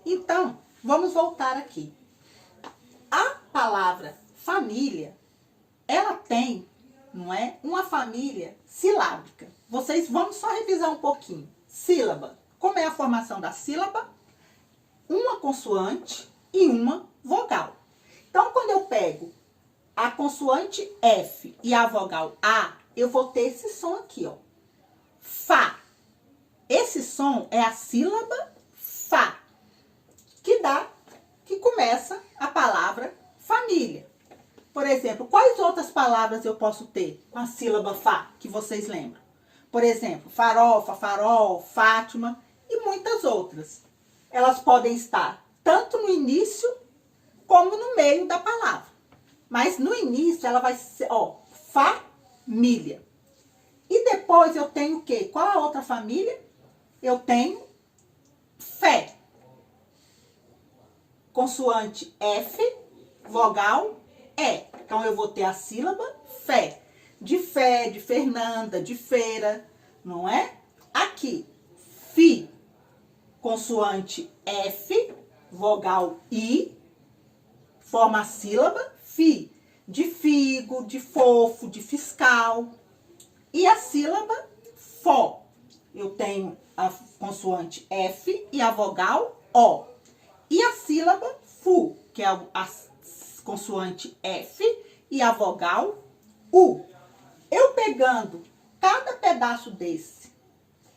Então, vamos voltar aqui. A palavra família, ela tem, não é, uma família silábica. Vocês vamos só revisar um pouquinho. Sílaba. Como é a formação da sílaba? Uma consoante e uma vogal. Então, quando eu pego a consoante F e a vogal A, eu vou ter esse som aqui, ó. Fá. Esse som é a sílaba Fá, que começa a palavra família. Por exemplo, quais outras palavras eu posso ter com a sílaba Fá, que vocês lembram? Por exemplo, farofa, farol, Fátima e muitas outras. Elas podem estar tanto no início como no meio da palavra. Mas no início ela vai ser, ó, família. E depois eu tenho o quê? Qual a outra família? Eu tenho fé. Consoante F, vogal E. Então eu vou ter a sílaba fé. De fé, de Fernanda, de feira, não é? Aqui, fi. Consoante F, vogal I, forma a sílaba fi. De figo, de fofo, de fiscal. E a sílaba fó. Eu tenho a consoante F e a vogal O. E a sílaba fu, que é a consoante F e a vogal U. Eu pegando cada pedaço desse,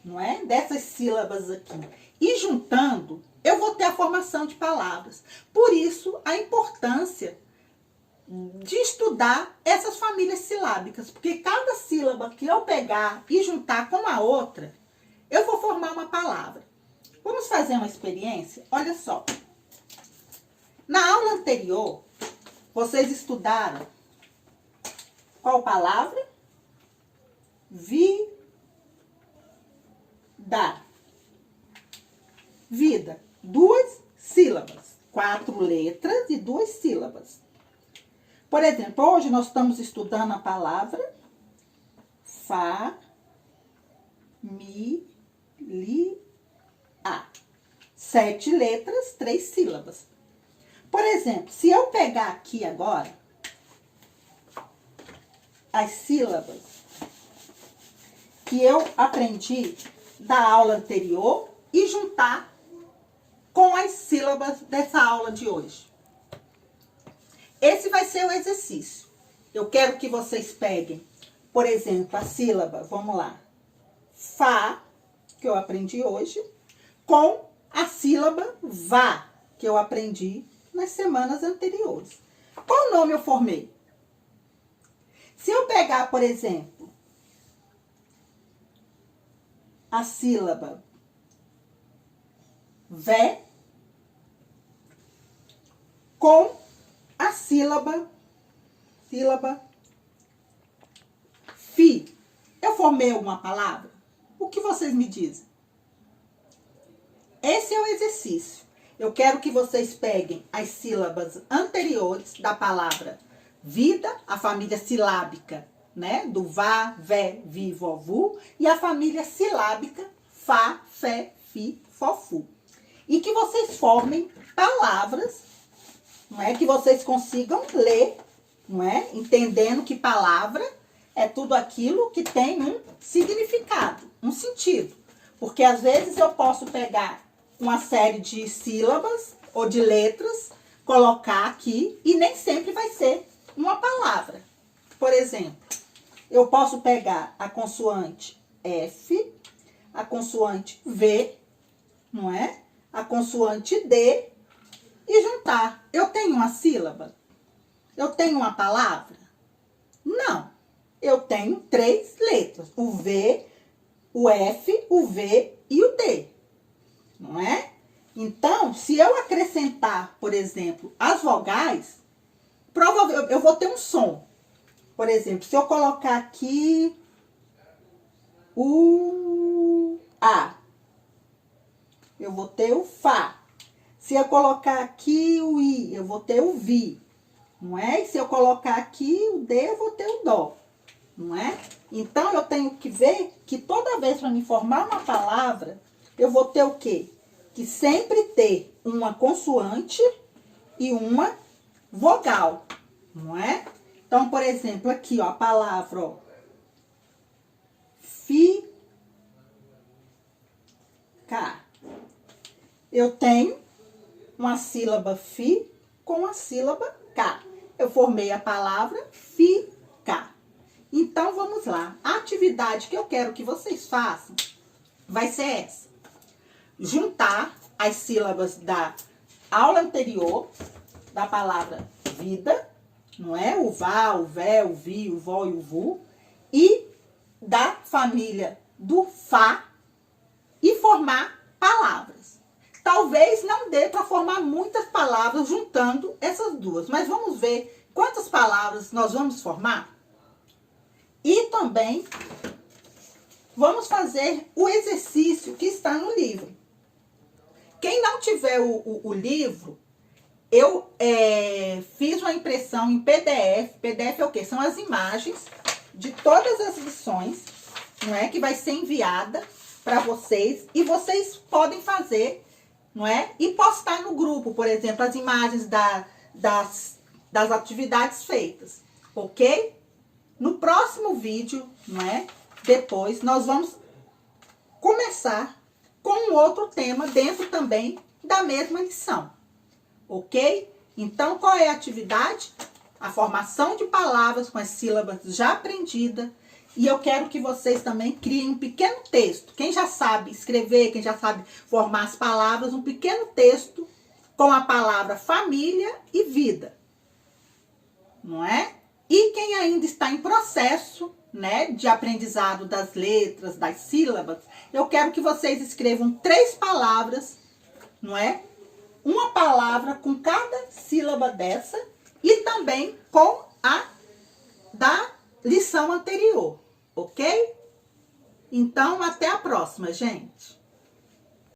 não é? Dessas sílabas aqui, e juntando, eu vou ter a formação de palavras. Por isso, a importância de estudar essas famílias silábicas, porque cada sílaba que eu pegar e juntar com a outra, eu vou formar uma palavra. Vamos fazer uma experiência? Olha só. Na aula anterior, vocês estudaram qual palavra? Vida. Vida. 2 sílabas. 4 letras e 2 sílabas. Por exemplo, hoje nós estamos estudando a palavra família. 7 letras, 3 sílabas. Por exemplo, se eu pegar aqui agora as sílabas que eu aprendi da aula anterior e juntar com as sílabas dessa aula de hoje. Esse vai ser o exercício. Eu quero que vocês peguem, por exemplo, a sílaba, vamos lá, Fá, que eu aprendi hoje, com a sílaba Vá, que eu aprendi nas semanas anteriores. Qual nome eu formei? Se eu pegar, por exemplo, a sílaba Vé com a sílaba Fi, eu formei alguma palavra? O que vocês me dizem? Esse é o exercício. Eu quero que vocês peguem as sílabas anteriores da palavra vida, a família silábica, né? Do vá, vé, vi, vó, vu. E a família silábica fá, fé, fi, fó, fu. E que vocês formem palavras, não é? Que vocês consigam ler, não é? Entendendo que palavra é tudo aquilo que tem um significado, um sentido. Porque às vezes eu posso pegar uma série de sílabas ou de letras, colocar aqui e nem sempre vai ser uma palavra. Por exemplo, eu posso pegar a consoante F, a consoante V, não é? A consoante D e juntar. Eu tenho uma sílaba? Eu tenho uma palavra? Não. Eu tenho 3 letras. O V, o F, o V e o D. Não é? Então, se eu acrescentar, por exemplo, as vogais, provavelmente eu vou ter um som. Por exemplo, se eu colocar aqui o A, eu vou ter o Fá. Se eu colocar aqui o I, eu vou ter o Vi. Não é? E se eu colocar aqui o D, eu vou ter o Dó. Não é? Então, eu tenho que ver que toda vez para me formar uma palavra, eu vou ter o quê? que sempre ter uma consoante e uma vogal, não é? Então, por exemplo, aqui, ó, a palavra, ó, ficar. Eu tenho uma sílaba fi com a sílaba cá. Eu formei a palavra ficar. Então, vamos lá. A atividade que eu quero que vocês façam vai ser essa. Juntar as sílabas da aula anterior, da palavra vida, não é? O vá, o vé, o vi, o vó e o vu. E da família do fá e formar palavras. Talvez não dê para formar muitas palavras juntando essas duas, mas vamos ver quantas palavras nós vamos formar. E também vamos fazer o exercício que está no livro. Quem não tiver o livro, eu fiz uma impressão em PDF. PDF é o quê? São as imagens de todas as lições, não é? Que vai ser enviada para vocês. E vocês podem fazer, não é? E postar no grupo, por exemplo, as imagens das atividades feitas, ok? No próximo vídeo, não é? Depois, nós vamos começar com um outro tema dentro também da mesma lição, ok? Então, qual é a atividade? A formação de palavras com as sílabas já aprendidas. E eu quero que vocês também criem um pequeno texto. Quem já sabe escrever, quem já sabe formar as palavras, um pequeno texto com a palavra família e vida, não é? E quem ainda está em processo, né, de aprendizado das letras, das sílabas, eu quero que vocês escrevam 3 palavras, não é? Uma palavra com cada sílaba dessa e também com a da lição anterior, ok? Então, até a próxima, gente.